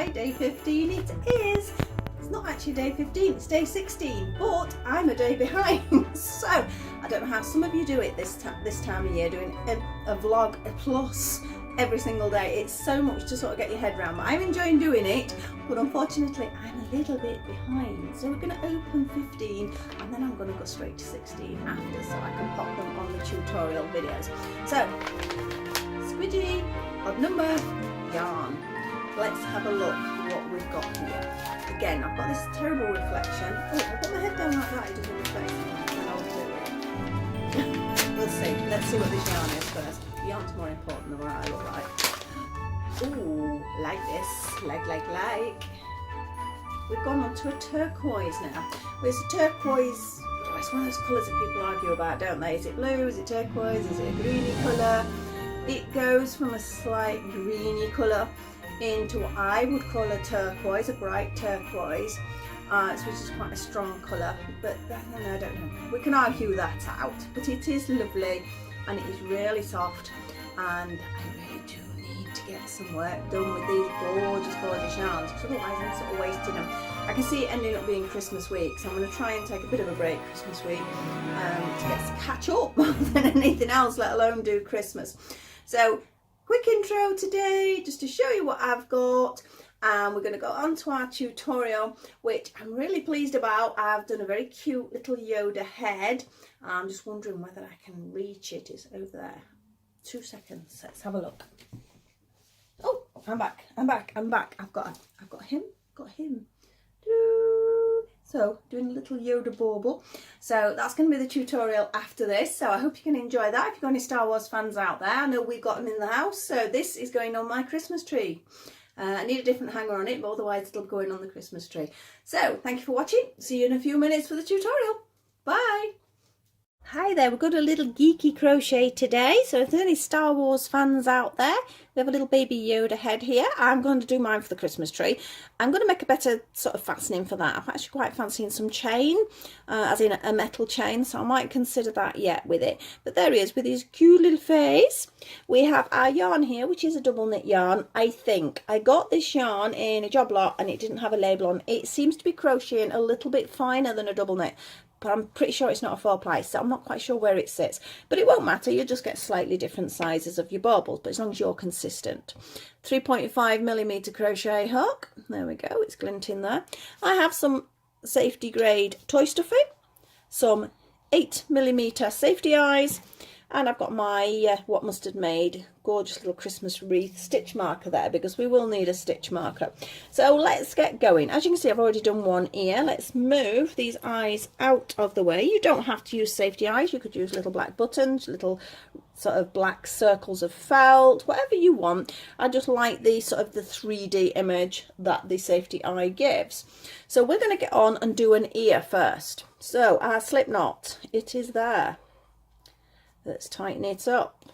right, day 15 it is. It's not actually day 15, it's day 16, but I'm a day behind. So I don't know how some of you do it this time of year, doing a vlog plus every single day. It's so much to sort of get your head around, but I'm enjoying doing it, but unfortunately I'm a little bit behind. So we're going to open 15 and then I'm going to go straight to 16 after, so I can pop them on the tutorial videos. So squidgy, odd number, yarn. Let's have a look what we've got here. Again, I've got this terrible reflection. Oh, if I put my head down like that, it doesn't reflect, and I'll do it. We'll see. Let's see what this yarn is first. The yarn's more important than what I look like. Ooh, like this. Like. We've gone on to a turquoise now. Well, it's a turquoise. Oh, it's one of those colours that people argue about, don't they? Is it blue? Is it turquoise? Is it a greeny colour? It goes from a slight greeny colour into what I would call a turquoise, a bright turquoise, which is quite a strong colour, but I don't know. We can argue that out, but it is lovely and it is really soft, and I really do need to get some work done with these gorgeous yarns, because otherwise I'm sort of wasting them. I can see it ending up being Christmas week, so I'm going to try and take a bit of a break Christmas week to catch up more than anything else, let alone do Christmas. So quick intro today, just to show you what I've got, and we're going to go on to our tutorial, which I'm really pleased about. I've done a very cute little Yoda head. I'm just wondering whether I can reach it. It's over there. 2 seconds. Let's have a look. Oh, I'm back. I've got him. So doing a little Yoda bauble. So that's going to be the tutorial after this. So I hope you can enjoy that. If you've got any Star Wars fans out there, I know we've got them in the house. So this is going on my Christmas tree. I need a different hanger on it, but otherwise it'll go in on the Christmas tree. So thank you for watching. See you in a few minutes for the tutorial. Bye. Hi there, we've got a little geeky crochet today, so if there's any Star Wars fans out there, we have a little baby Yoda head here. I'm going to do mine for the Christmas tree. I'm going to make a better sort of fastening for that. I'm actually quite fancying some chain, as in a metal chain, so I might consider that yet with it. But there he is with his cute little face. We have our yarn here, which is a double knit yarn, I think. I got this yarn in a job lot and it didn't have a label on. It seems to be crocheting a little bit finer than a double knit, but I'm pretty sure it's not a 4-ply, so I'm not quite sure where it sits. But it won't matter, you just get slightly different sizes of your baubles, but as long as you're consistent. 3.5mm crochet hook, there we go, it's glinting there. I have some safety grade toy stuffing, some 8mm safety eyes, and I've got my What Mustard Made gorgeous little Christmas wreath stitch marker there, because we will need a stitch marker. So let's get going. As you can see, I've already done one ear. Let's move these eyes out of the way. You don't have to use safety eyes. You could use little black buttons, little sort of black circles of felt, whatever you want. I just like the sort of the 3D image that the safety eye gives. So we're going to get on and do an ear first. So our slip knot, it is there. Let's tighten it up.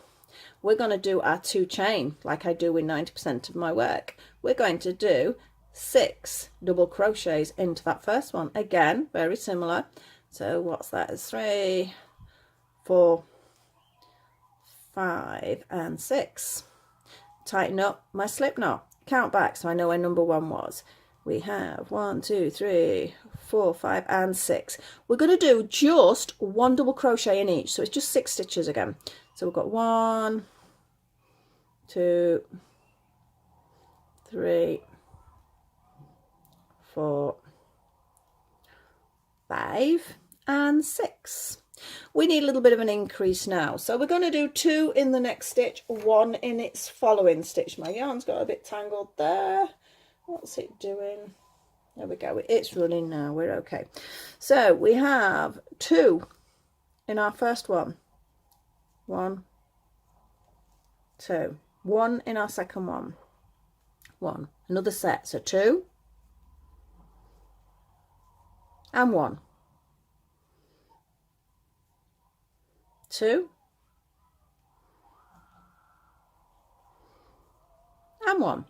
We're going to do our 2 chain like I do with 90% of my work. We're going to do 6 double crochets into that first one. Again, very similar. So what's that? It's 3, 4, 5 and 6. Tighten up my slip knot. Count back so I know where number 1 was. We have 1, 2, 3, 4, 5 and 6. We're going to do just 1 double crochet in each, so it's just 6 stitches again. So we've got 1, 2, 3, 4, 5 and 6. We need a little bit of an increase now, so we're going to do 2 in the next stitch, 1 in its following stitch. My yarn's got a bit tangled there. What's it doing? There we go, it's running now, we're okay. So we have 2 in our first one. 1, 2. 1 in our second one. 1. Another set, so 2 and 1. 2 and 1.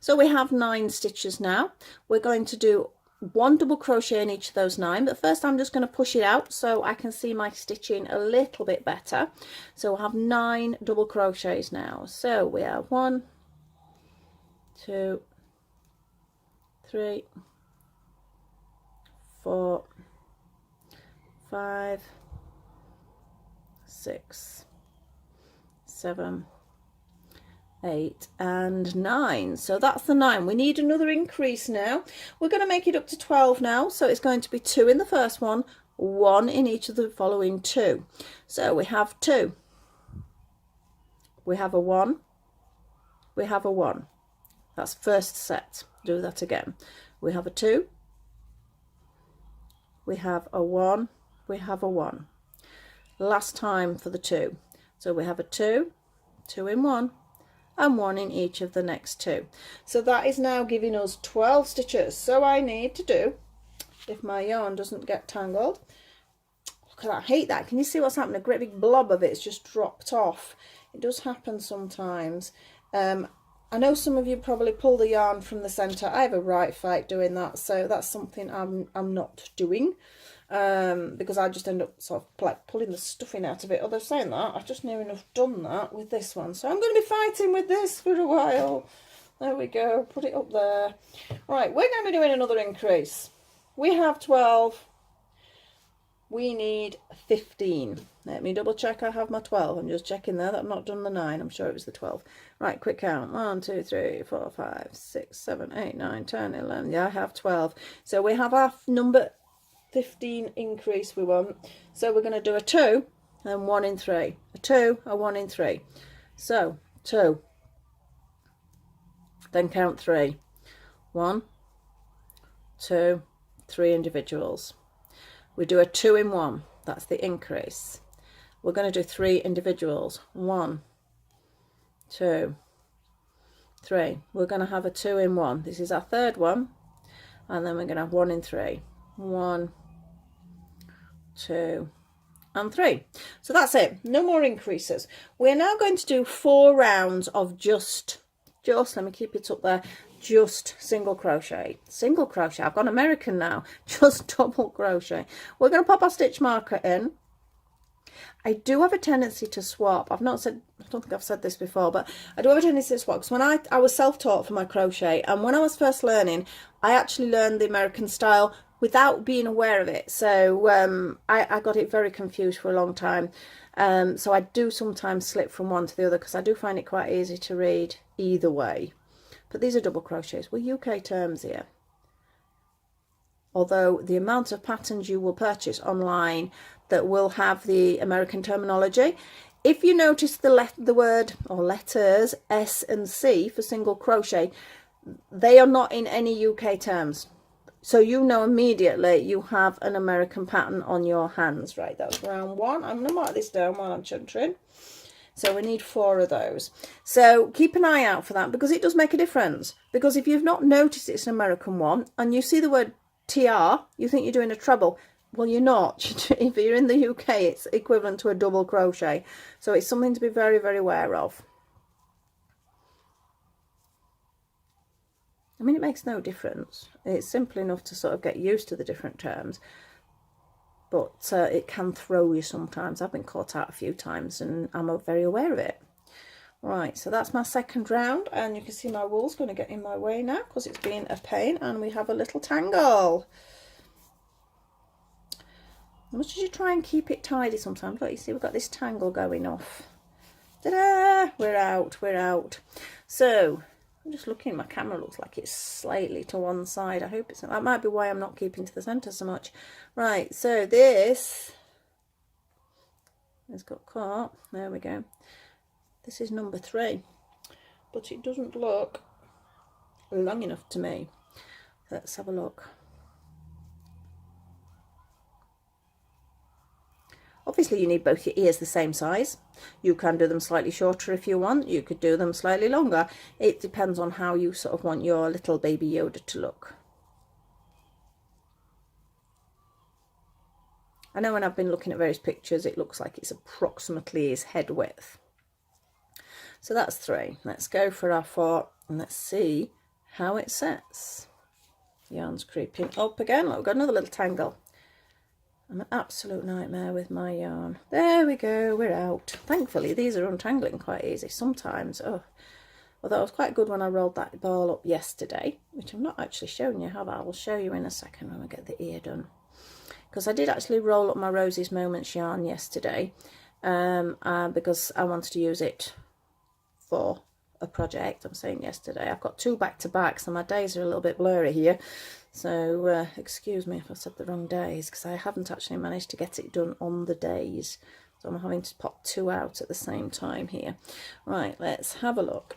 So we have 9 stitches now. We're going to do 1 double crochet in each of those 9, but first I'm just going to push it out so I can see my stitching a little bit better. So we'll have 9 double crochets now. So we have 1, 2, 3, 4, 5, 6, 7, 8 and 9. So that's the 9. We need another increase now. We're going to make it up to 12 now, so it's going to be 2 in the first one, 1 in each of the following 2. So we have 2, we have a 1, we have a 1. That's first set. Do that again. We have a 2, we have a 1, we have a 1. Last time for the 2. So we have a 2, 2 in 1, and 1 in each of the next 2. So that is now giving us 12 stitches. So I need to do, if my yarn doesn't get tangled, look at that, I hate that. Can you see what's happened? A great big blob of it's just dropped off. It does happen sometimes. I know some of you probably pull the yarn from the centre. I have a right fight doing that, so that's something I'm not doing. Because I just end up sort of like pulling the stuffing out of it. Although saying that, I've just near enough done that with this one. So I'm going to be fighting with this for a while. There we go, put it up there. Right, we're going to be doing another increase. We have 12. We need 15. Let me double check I have my 12. I'm just checking there that I've not done the 9. I'm sure it was the 12. Right, quick count. 1, 2, 3, 4, 5, 6, 7, 8, 9, 10, 11. Yeah, I have 12. So we have our number 15 increase we want. So we're going to do a 2 and 1 in 3. A 2, a 1 in 3. So 2. Then count 3. 1, 2, 3 individuals. We do a 2 in 1. That's the increase. We're going to do 3 individuals. 1, 2, 3. We're going to have a 2 in 1. This is our third one. And then we're going to have 1 in 3. 1, 2 and 3. So that's it. No more increases. We're now going to do 4 rounds of just let me keep it up there, just single crochet. Single crochet. I've gone American now. Just double crochet. We're going to pop our stitch marker in. I do have a tendency to swap. I don't think I've said this before, but I do have a tendency to swap, because when I was self-taught for my crochet, and when I was first learning, I actually learned the American style without being aware of it. So I got it very confused for a long time. So I do sometimes slip from one to the other, because I do find it quite easy to read either way. But these are double crochets. We're UK terms here. Although the amount of patterns you will purchase online that will have the American terminology, if you notice the word or letters S and C for single crochet, they are not in any UK terms. So you know immediately you have an American pattern on your hands. Right, that's round 1. I'm going to mark this down while I'm chuntering. So we need 4 of those. So keep an eye out for that, because it does make a difference. Because if you've not noticed it's an American one and you see the word TR, you think you're doing a treble. Well, you're not. If you're in the UK, it's equivalent to a double crochet. So it's something to be very, very aware of. I mean, it makes no difference. It's simple enough to sort of get used to the different terms. But it can throw you sometimes. I've been caught out a few times and I'm very aware of it. Right, so that's my second round, and you can see my wool's going to get in my way now because it's been a pain, and we have a little tangle. As much as you try and keep it tidy sometimes, look, you see we've got this tangle going off. Ta-da! We're out, we're out. So I'm just looking, my camera looks like it's slightly to one side. I hope it's not. That might be why I'm not keeping to the centre so much. Right, so this has got caught. There we go. This is number 3, but it doesn't look long enough to me. Let's have a look. Obviously you need both your ears the same size. You can do them slightly shorter if you want. You could do them slightly longer. It depends on how you sort of want your little baby Yoda to look. I know when I've been looking at various pictures, it looks like it's approximately his head width. So that's 3. Let's go for our 4 and let's see how it sets. Yarn's creeping up again. Look, we've got another little tangle. I'm an absolute nightmare with my yarn. There we go, we're out. Thankfully these are untangling quite easy. Sometimes, oh, Although it was quite good when I rolled that ball up yesterday, which I'm not actually showing you, have I? I will show you in a second when I get the ear done. Because I did actually roll up my Rosie's Moments yarn yesterday, because I wanted to use it for a project. I'm saying yesterday. I've got 2 back-to-back, so my days are a little bit blurry here. So excuse me if I said the wrong days, because I haven't actually managed to get it done on the days. So I'm having to pop 2 out at the same time here. Right, let's have a look.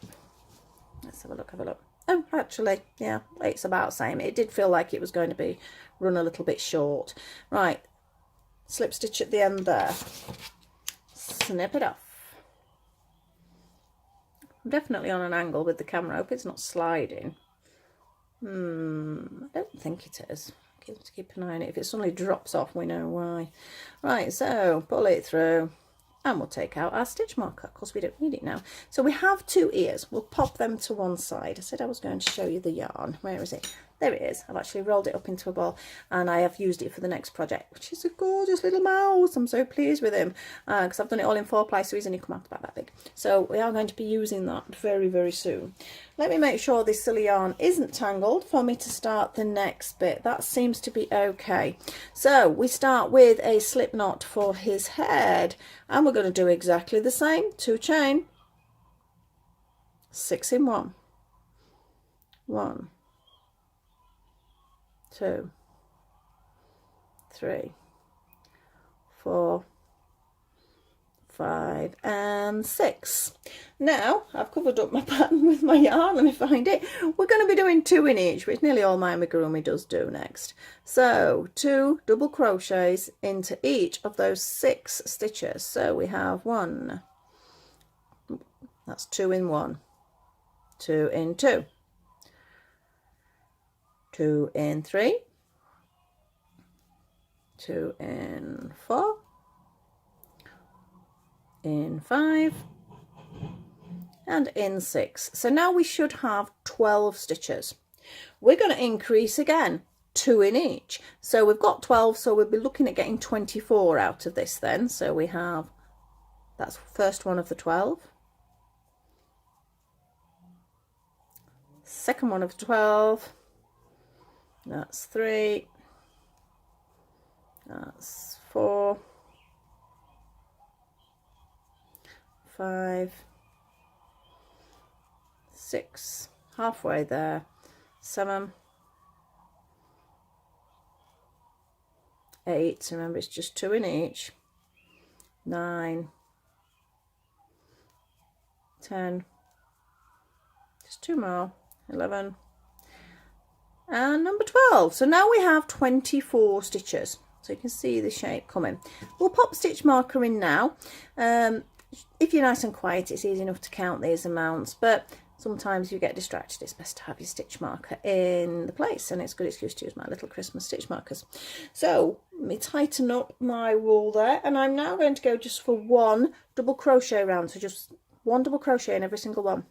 Let's have a look, Oh, actually, yeah, it's about the same. It did feel like it was going to be run a little bit short. Right, slip stitch at the end there. Snip it off. I'm definitely on an angle with the camera. I hope it's not sliding. I don't think it is. Keep an eye on it. If it suddenly drops off, we know why. Right, so pull it through. And we'll take out our stitch marker because we don't need it now. So we have 2 ears. We'll pop them to one side. I said I was going to show you the yarn. Where is it? There it is. I've actually rolled it up into a ball and I have used it for the next project, which is a gorgeous little mouse. I'm so pleased with him because I've done it all in 4-ply, so he's only come out about that big. So we are going to be using that very, very soon. Let me make sure this silly yarn isn't tangled for me to start the next bit. That seems to be okay. So we start with a slip knot for his head and we're going to do exactly the same. 2 chain, 6 in 1, 1, 2, 3, 4, 5 and 6. Now I've covered up my pattern with my yarn. Let me find it. We're going to be doing 2 in each, which nearly all my amigurumi does do next. So 2 double crochets into each of those 6 stitches. So we have 1, that's 2 in 1, 2 in 2, 2 in 3, 2 in 4, in 5 and in 6. So now we should have 12 stitches. We're going to increase again, 2 in each. So we've got 12, so we'll be looking at getting 24 out of this then. So we have, that's first one of the 12, second one of the 12, that's 3, that's 4, 5, 6, halfway there, 7, 8, remember it's just 2 in each, 9, 10, just 2 more, 11, and number 12. So now we have 24 stitches. So you can see the shape coming. We'll pop stitch marker in now. If you're nice and quiet, it's easy enough to count these amounts, but sometimes you get distracted. It's best to have your stitch marker in the place, and it's a good excuse to use my little Christmas stitch markers. So let me tighten up my wool there, and I'm now going to go just for 1 double crochet round. So just 1 double crochet in every single one,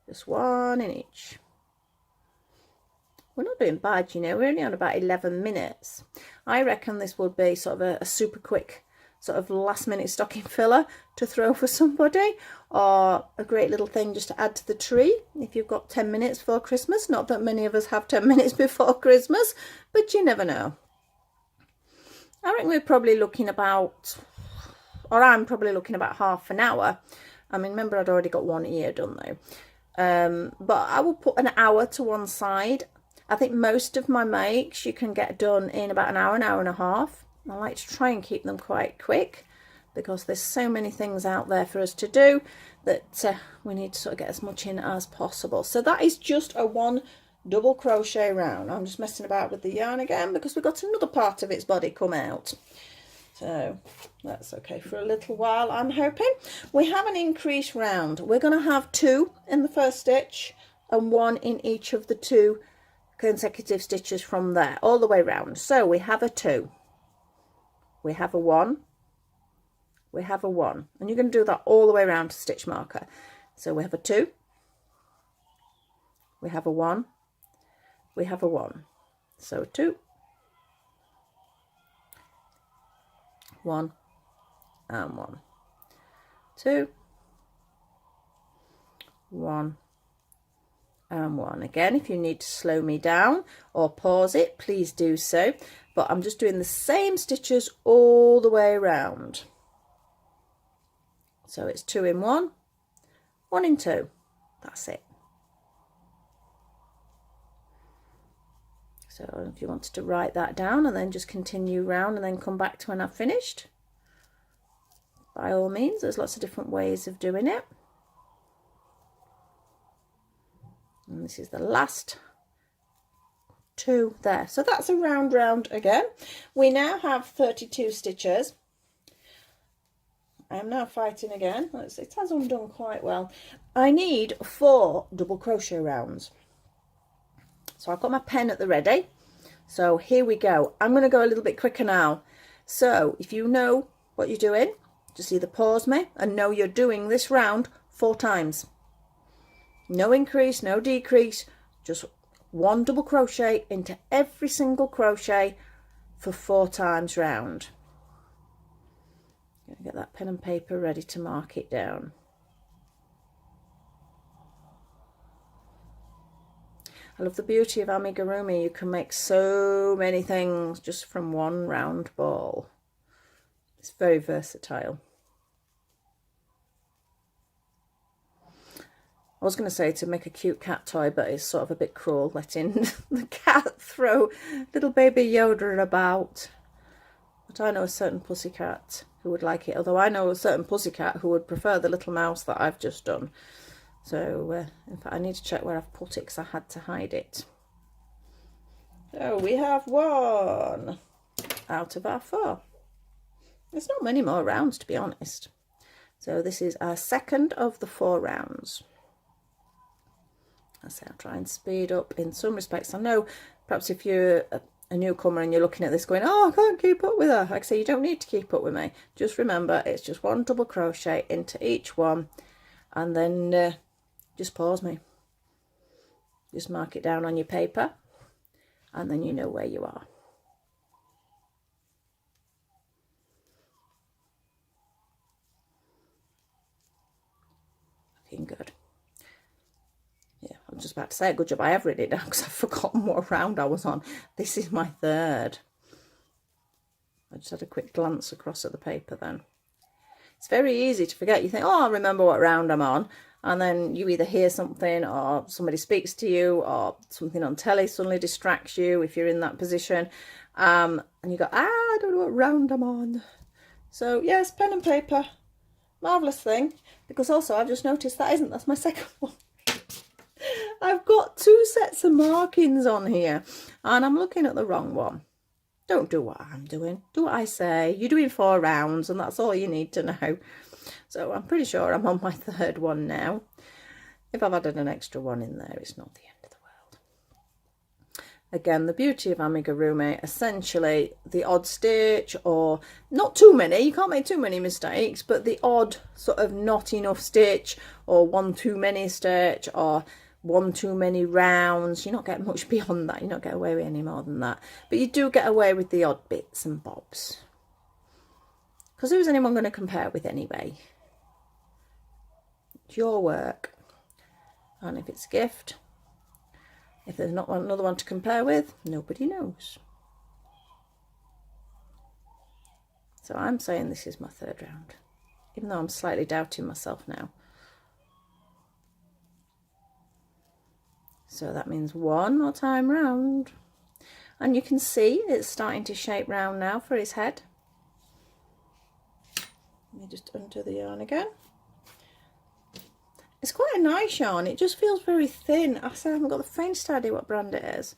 just 1 in each. We're not doing bad, you know, we're only on about 11 minutes. I reckon this would be sort of a super quick sort of last minute stocking filler to throw for somebody, or a great little thing just to add to the tree if you've got 10 minutes before Christmas. Not that many of us have 10 minutes before Christmas, but you never know. I reckon we're probably looking about, or I'm probably looking about half an hour. I mean, remember I'd already got 1 ear done though. But I will put an hour to one side. I think most of my makes you can get done in about an hour and a half. I like to try and keep them quite quick because there's so many things out there for us to do that we need to sort of get as much in as possible. So that is just a 1 double crochet round. I'm just messing about with the yarn again because we've got another part of its body come out. So that's okay for a little while, I'm hoping. We have an increase round. We're going to have 2 in the first stitch and 1 in each of the 2 consecutive stitches from there all the way round. So we have a 2, we have a 1, we have a 1, and you're going to do that all the way around to stitch marker. So we have a 2, we have a 1, we have a 1, so 2, 1 and 1, 2, 1 and 1. Again, if you need to slow me down or pause it, please do so, but I'm just doing the same stitches all the way around. So it's 2 in 1, 1 in 2, that's it. So if you wanted to write that down and then just continue round and then come back to when I've finished, by all means, there's lots of different ways of doing it. And this is the last 2 there. So that's a round again. We now have 32 stitches. I am now fighting again. It has undone quite well. I need 4 double crochet rounds. So I've got my pen at the ready. So here we go. I'm going to go a little bit quicker now. So if you know what you're doing, just either pause me and know you're doing this round 4 times. No increase, no decrease, just 1 double crochet into every single crochet for 4 times round. I'm going to get that pen and paper ready to mark it down. I love the beauty of amigurumi. You can make so many things just from 1 round ball. It's very versatile. I was going to say to make a cute cat toy, but it's sort of a bit cruel letting the cat throw little baby Yoda about. But I know a certain pussycat who would like it, although I know a certain pussycat who would prefer the little mouse that I've just done. So in fact I need to check where I've put it because I had to hide it. So we have 1 out of our 4. There's not many more rounds, to be honest. So this is our second of the 4 rounds. I say I'll try and speed up in some respects. I know perhaps if you're a newcomer and you're looking at this going, oh, I can't keep up with her. Like I say, you don't need to keep up with me. Just remember, it's just 1 double crochet into each one, and then just pause me. Just mark it down on your paper, and then you know where you are. Looking good. Yeah, I'm just about to say a good job I have written it down because I've forgotten what round I was on. This is my 3rd. I just had a quick glance across at the paper then. It's very easy to forget. You think, oh, I'll remember what round I'm on. And then you either hear something or somebody speaks to you or something on telly suddenly distracts you if you're in that position. And you go, I don't know what round I'm on. So yes, pen and paper. Marvellous thing. Because also I've just noticed that's my 2nd one. I've got 2 sets of markings on here and I'm looking at the wrong one. Don't do what I'm doing. Do what I say. You're doing 4 rounds and that's all you need to know. So I'm pretty sure I'm on my 3rd one now. If I've added an extra one in there, it's not the end of the world. Again, the beauty of amigurumi, essentially the odd stitch, or not too many, you can't make too many mistakes, but the odd sort of not enough stitch, or 1 too many stitch, or 1 too many rounds. You don't get much beyond that. You don't get away with any more than that. But you do get away with the odd bits and bobs. Because who's anyone going to compare with anyway? It's your work. And if it's a gift, if there's not another one to compare with, nobody knows. So I'm saying this is my 3rd round, even though I'm slightly doubting myself now. So that means 1 more time round. And you can see it's starting to shape round now for his head. Let me just undo the yarn again. It's quite a nice yarn. It just feels very thin. I haven't got the faintest idea what brand it is.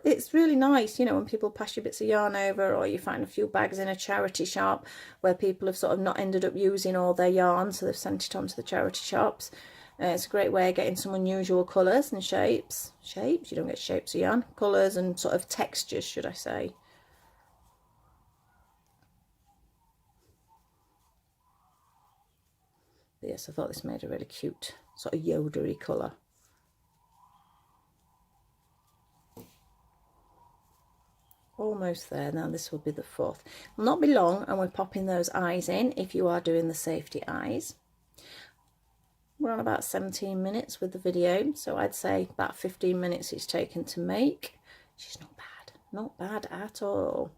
It's really nice, you know, when people pass you bits of yarn over, or you find a few bags in a charity shop where people have sort of not ended up using all their yarn, so they've sent it on to the charity shops. It's a great way of getting some unusual colours and shapes. Shapes? You don't get shapes of yarn. Colours and sort of textures, should I say. But yes, I thought this made a really cute sort of Yoda-y colour. Almost there. Now this will be the 4th. Will not be long, and we're popping those eyes in if you are doing the safety eyes. we're on about 17 minutes with the video, so I'd say about 15 minutes it's taken to make, which is not bad at all.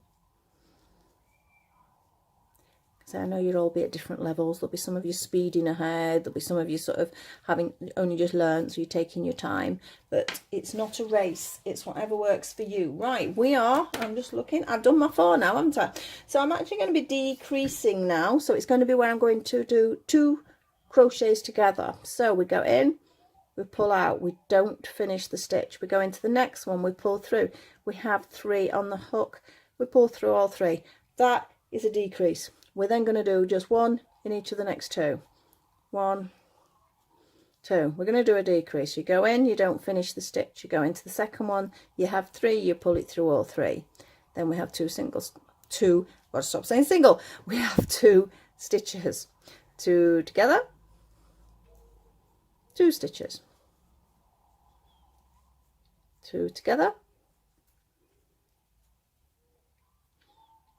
So I know you'll all be at different levels. There'll be some of you speeding ahead, there'll be some of you sort of having only just learned, so you're taking your time, but it's not a race, it's whatever works for you. Right, we are, I'm just looking, I've done my 4 now, haven't I? So I'm actually going to be decreasing now, so it's going to be where I'm going to do 2 crochets together. So we go in, we pull out, we don't finish the stitch, we go into the next one, we pull through, we have 3 on the hook, we pull through all 3. That is a decrease. We're then going to do just 1 in each of the next 2. 1, 2. We're going to do a decrease. You go in, you don't finish the stitch. You go into the second one, you have 3, you pull it through all 3. Then we have 2 singles. 2, gotta stop saying single. We have 2 stitches. 2 together, 2 stitches. 2 together,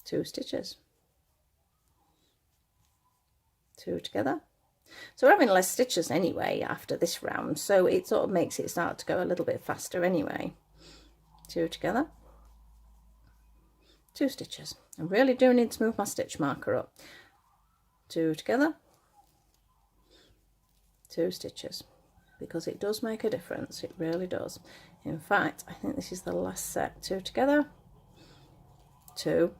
2 stitches. 2 together. So we're having less stitches anyway after this round, so it sort of makes it start to go a little bit faster anyway. 2 together, 2 stitches. I really do need to move my stitch marker up. 2 together, 2 stitches, because it does make a difference, it really does. In fact, I think this is the last set. 2 together, 2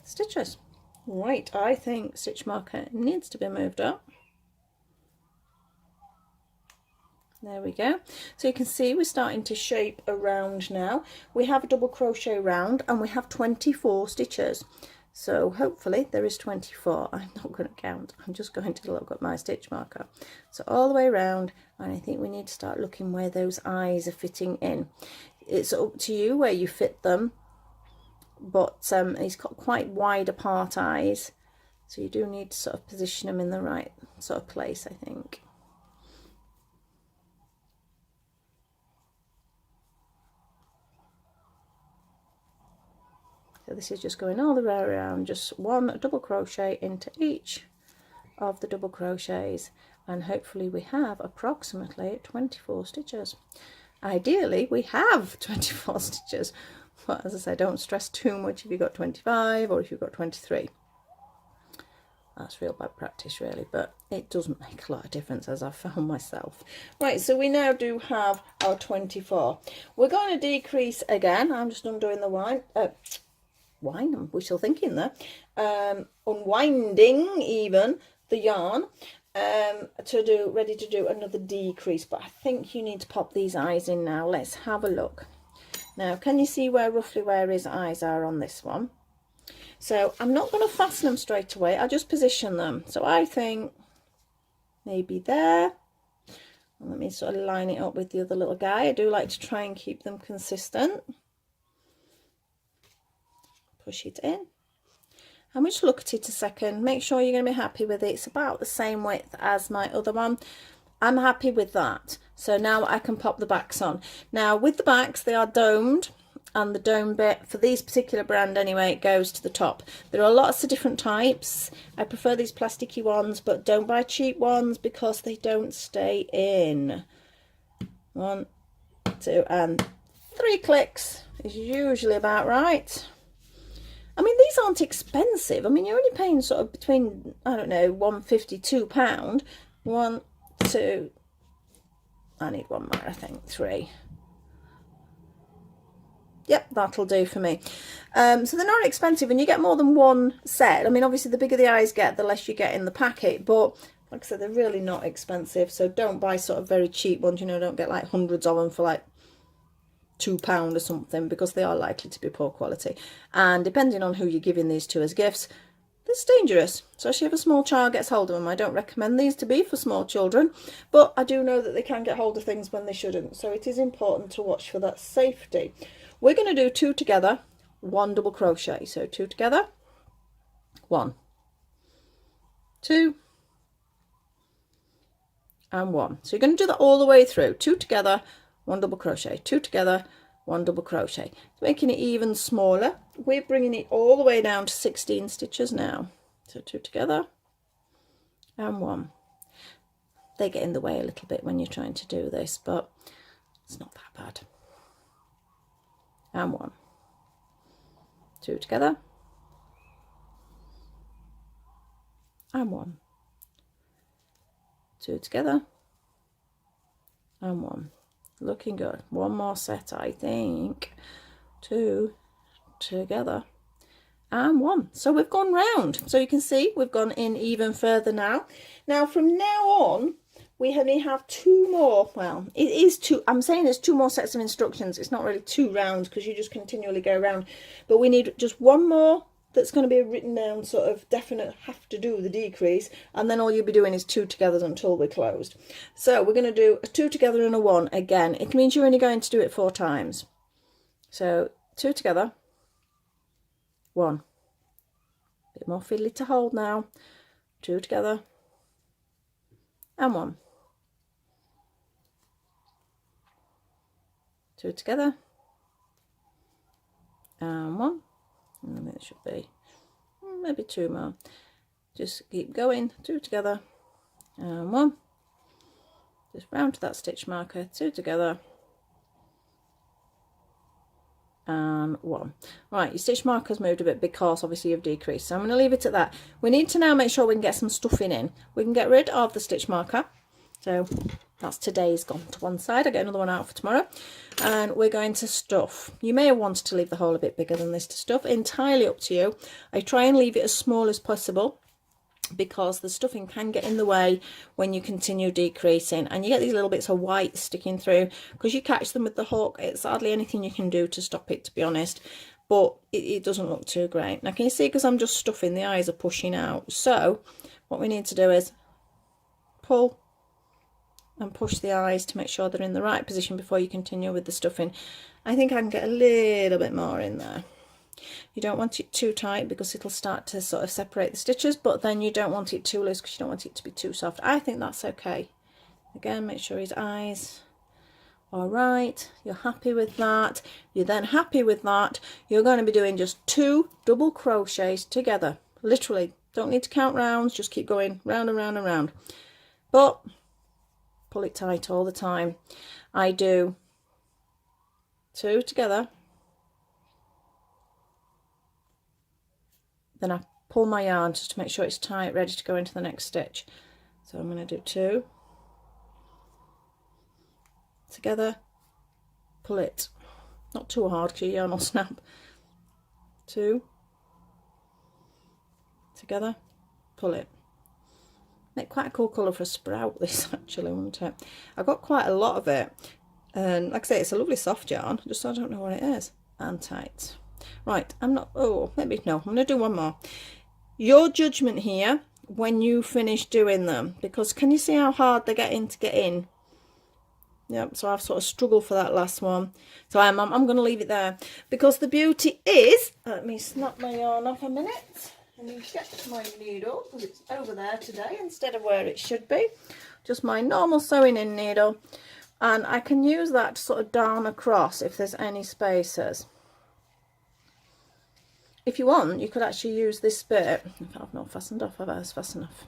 stitches. Right, I think stitch marker needs to be moved up. There we go. So you can see we're starting to shape a round now. We have a double crochet round and we have 24 stitches. So hopefully there is 24. I'm not going to count. I'm just going to look at my stitch marker. So all the way around, and I think we need to start looking where those eyes are fitting in. It's up to you where you fit them. But he's got quite wide apart eyes, so you do need to sort of position them in the right sort of place, I think. So this is just going all the way around, just 1 double crochet into each of the double crochets, and hopefully we have approximately 24 stitches. Ideally we have 24 stitches. But as I say, don't stress too much if you've got 25 or if you've got 23. That's real bad practice really, but it doesn't make a lot of difference, as I've found myself. Right, so we now do have our 24. We're going to decrease again. I'm just undoing the I'm wishful thinking there. Unwinding even the yarn ready to do another decrease. But I think you need to pop these eyes in now. Let's have a look. Now, can you see roughly where his eyes are on this one? So I'm not going to fasten them straight away. I'll just position them. So I think maybe there. And let me sort of line it up with the other little guy. I do like to try and keep them consistent. Push it in. And we just look at it a second. Make sure you're going to be happy with it. It's about the same width as my other one. I'm happy with that. So now I can pop the backs on. Now with the backs, they are domed, and the dome bit for these particular brand anyway, it goes to the top. There are lots of different types. I prefer these plasticky ones, but don't buy cheap ones because they don't stay in. 1, 2 and 3 clicks is usually about right. I mean, these aren't expensive. I mean, you're only paying sort of between, I don't know, £1.50, £2. 1, 2, I need 1 more, I think, 3. Yep, that'll do for me. So they're not expensive, and you get more than 1 set. I mean, obviously the bigger the eyes get, the less you get in the packet, but like I said, they're really not expensive. So don't buy sort of very cheap ones, you know, don't get like hundreds of them for like £2 or something, because they are likely to be poor quality. And depending on who you're giving these to as gifts, it's dangerous, especially if a small child gets hold of them. I don't recommend these to be for small children, but I do know that they can get hold of things when they shouldn't, so it is important to watch for that safety. We're going to do 2 together, 1 double crochet. So 2 together, 1, 2 and 1. So you're going to do that all the way through. 2 together, 1 double crochet, 2 together, 1 double crochet, making it even smaller. We're bringing it all the way down to 16 stitches now. So 2 together and 1. they get in the way a little bit when you're trying to do this, but it's not that bad. And 1, 2 together, and 1, 2 together, and 1. Looking good. One more set, I think. 2 together, and 1. So we've gone round. So you can see we've gone in even further now. Now from now on, we only have 2 more. Well, it is 2. I'm saying there's 2 more sets of instructions. It's not really 2 rounds because you just continually go around. But we need just 1 more that's going to be a written down sort of definite have to do the decrease, and then all you'll be doing is 2 togethers until we're closed. So we're going to do a 2 together and a 1 again. It means you're only going to do it 4 times. So 2 together, 1. Bit more fiddly to hold now. 2 together, and 1. 2 together, and 1. And it should be maybe 2 more. Just keep going. 2 together, and 1. Just round to that stitch marker. 2 together, and 1. Right, your stitch marker's moved a bit because obviously you've decreased, so I'm going to leave it at that. We need to now make sure we can get some stuffing in. We can get rid of the stitch marker, so that's today's gone to one side. I get another one out for tomorrow, and we're going to stuff. You may have wanted to leave the hole a bit bigger than this to stuff, entirely up to you. I try and leave it as small as possible because the stuffing can get in the way when you continue decreasing, and you get these little bits of white sticking through because you catch them with the hook. It's hardly anything you can do to stop it, to be honest, but it doesn't look too great. Now can you see, because I'm just stuffing, the eyes are pushing out. So what we need to do is pull and push the eyes to make sure they're in the right position before you continue with the stuffing. I think I can get a little bit more in there. You don't want it too tight because it'll start to sort of separate the stitches, but then you don't want it too loose because you don't want it to be too soft. I think that's okay. Again, make sure his eyes are right. You're happy with that. You're then happy with that. You're going to be doing just 2 double crochets together. Literally, don't need to count rounds, just keep going round and round and round. But pull it tight all the time. I do 2 together, then I pull my yarn just to make sure it's tight, ready to go into the next stitch. So I'm going to do 2 together, pull it, not too hard because your yarn will snap. 2 together, pull it. Make quite a cool colour for a sprout, this actually, won't it? I've got quite a lot of it, and like I say, it's a lovely soft yarn, just I don't know what it is. And tight. Right, I'm not, oh, maybe no, I'm going to do 1 more. Your judgment here when you finish doing them, because can you see how hard they're getting to get in? Yep, so I've sort of struggled for that last one. So I'm going to leave it there, because the beauty is, let me snap my yarn off a minute. I need to get my needle because it's over there today instead of where it should be. Just my normal sewing in needle, and I can use that to sort of darn across if there's any spaces. If you want, you could actually use this bit. I've not fastened off, have I? It's fast enough.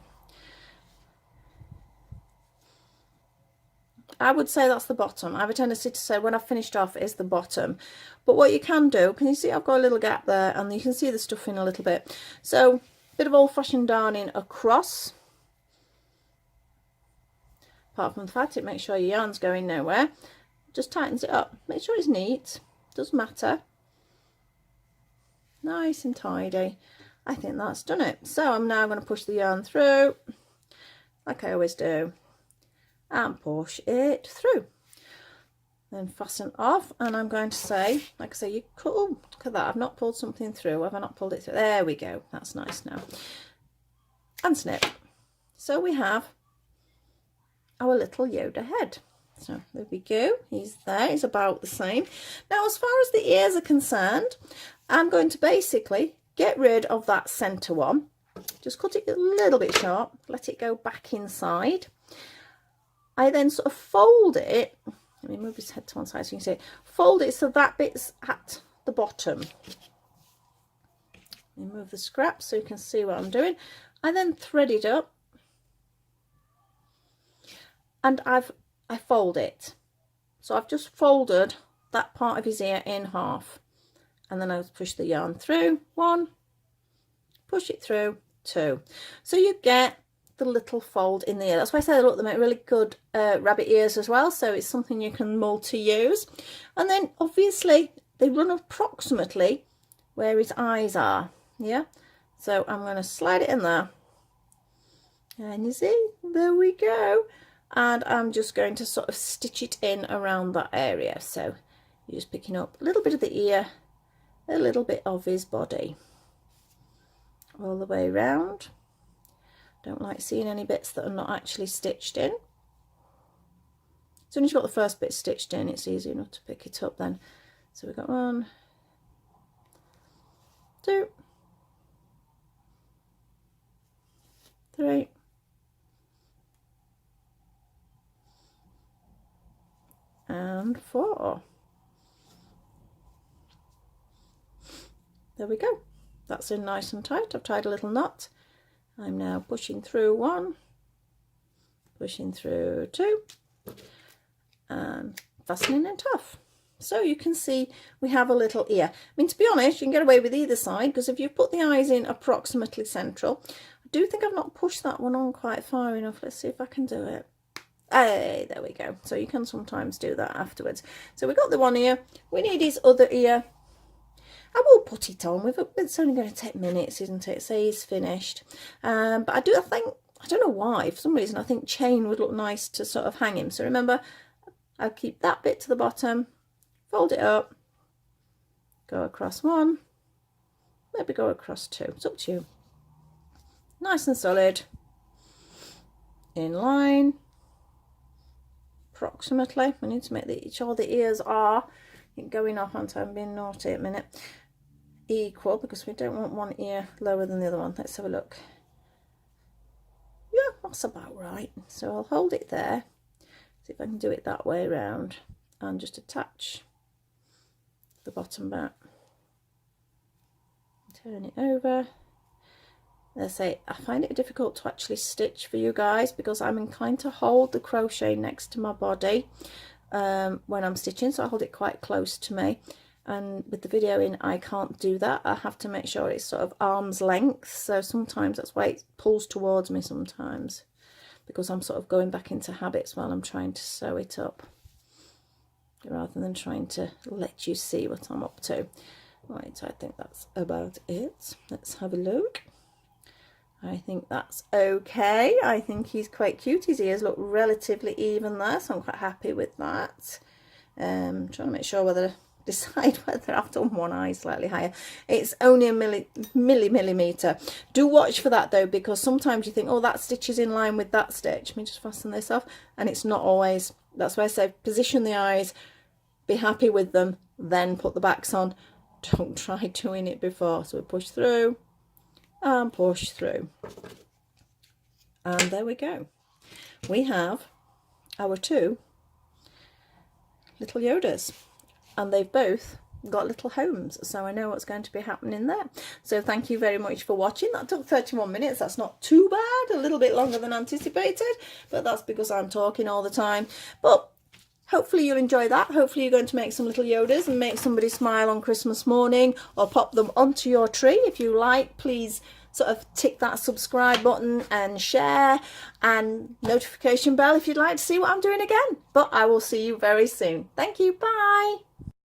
I would say that's the bottom. I have a tendency to say when I've finished off is the bottom. But what you can do, can you see I've got a little gap there, and you can see the stuffing a little bit. So a bit of old-fashioned darning across. Apart from the fact it makes sure your yarn's going nowhere. Just tightens it up. Make sure it's neat. Doesn't matter. Nice and tidy. I think that's done it. So I'm now going to push the yarn through, like I always do, and push it through. Then fasten off, and I'm going to say, like I say, you could, oh, look at that, I've not pulled something through. Have I not pulled it through? There we go. That's nice now. And snip. So we have our little Yoda head. So there we go. He's there. He's about the same. Now, as far as the ears are concerned, I'm going to basically get rid of that centre one. Just cut it a little bit short. Let it go back inside. I then sort of fold it. Let me move his head to one side so you can see it. Fold it so that bit's at the bottom. Let me move the scraps so you can see what I'm doing. I then thread it up. and I fold it. So I've just folded that part of his ear in half, and then I'll push the yarn through, 1, push it through, 2. So you get the little fold in the ear. That's why I say look, they make really good rabbit ears as well, so it's something you can multi-use. And then obviously they run approximately where his eyes are. Yeah, so I'm going to slide it in there, and you see, there we go. And I'm just going to sort of stitch it in around that area. So you're just picking up a little bit of the ear, a little bit of his body, all the way around. Don't like seeing any bits that are not actually stitched in. As soon as you've got the first bit stitched in, it's easy enough to pick it up then. So we've got 1, 2, 3, 4. There we go. That's in nice and tight. I've tied a little knot. I'm now pushing through 1, pushing through 2, and fastening it off. So you can see we have a little ear. I mean, to be honest, you can get away with either side, because if you put the eyes in approximately central, I do think I've not pushed that one on quite far enough. Let's see if I can do it. Hey, there we go. So you can sometimes do that afterwards. So we've got the one ear. We need his other ear. I will put it on. It's only going to take minutes, isn't it? So he's finished. But I think, I don't know why, for some reason I think chain would look nice to sort of hang him. So remember, I'll keep that bit to the bottom, fold it up, go across 1, maybe go across 2. It's up to you. Nice and solid, in line, approximately. I need to make sure the ears are going off, and I'm being naughty at a minute, equal, because we don't want one ear lower than the other one. Let's have a look. Yeah, that's about right. So I'll hold it there, see if I can do it that way around, and just attach the bottom back, turn it over. As I say, I find it difficult to actually stitch for you guys because I'm inclined to hold the crochet next to my body when I'm stitching, so I hold it quite close to me, and with the video in I can't do that. I have to make sure it's sort of arm's length, so sometimes that's why it pulls towards me sometimes, because I'm sort of going back into habits while I'm trying to sew it up rather than trying to let you see what I'm up to. Right, I think that's about it. Let's have a look. I think that's okay. I think he's quite cute. His ears look relatively even there, so I'm quite happy with that. Trying to make sure decide whether I've done one eye slightly higher. It's only a millimeter. Do watch for that though, because sometimes you think, oh, that stitch is in line with that stitch. Let me just fasten this off, and it's not always. That's why I say position the eyes, be happy with them, then put the backs on. Don't try doing it before. So we push through and push through, and there we go. We have our 2 little Yodas, and they've both got little homes, so I know what's going to be happening there. So thank you very much for watching. That took 31 minutes. That's not too bad, a little bit longer than anticipated, but that's because I'm talking all the time. But hopefully you'll enjoy that. Hopefully you're going to make some little Yodas and make somebody smile on Christmas morning, or pop them onto your tree. If you like, please sort of tick that subscribe button and share and notification bell if you'd like to see what I'm doing again. But I will see you very soon. Thank you. Bye.